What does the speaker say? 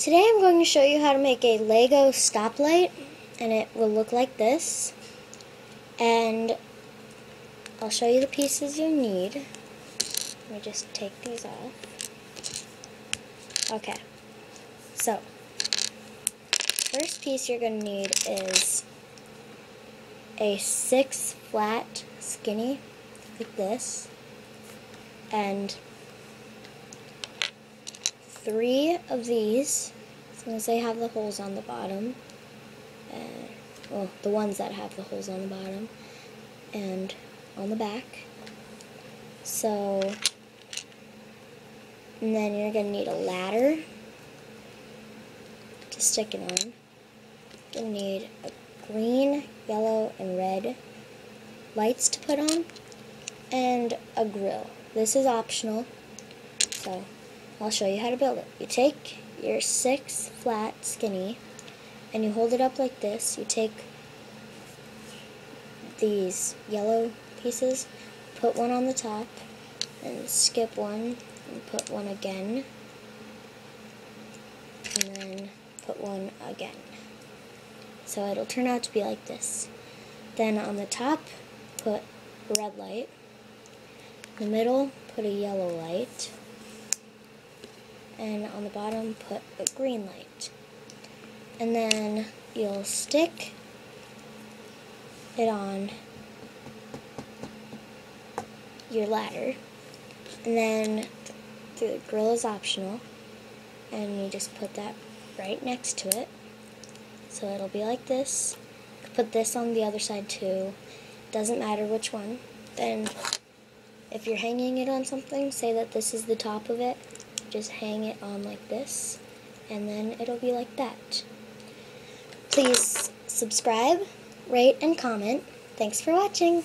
Today I'm going to show you how to make a Lego stoplight, and it will look like this. And I'll show you the pieces you need. Let me just take these off. Okay, so first piece you're going to need is a 6 flat skinny like this, and 3 of these, as long as they have the holes on the bottom, well, the ones that have the holes on the bottom and on the back. So, and then you're going to need a ladder to stick it on. You're going to need a green, yellow, and red lights to put on, and a grill. This is optional, so I'll show you how to build it. You take your 6 flat skinny and you hold it up like this. You take these yellow pieces, put one on the top, and skip one, and put one again, and then put one again. So it'll turn out to be like this. Then on the top, put a red light. In the middle, put a yellow light. And on the bottom, put a green light. And then you'll stick it on your ladder. And then the grill is optional. And you just put that right next to it. So it'll be like this. Put this on the other side too. Doesn't matter which one. Then if you're hanging it on something, say that this is the top of it. Just hang it on like this, and then it'll be like that. Please subscribe, rate, and comment. Thanks for watching.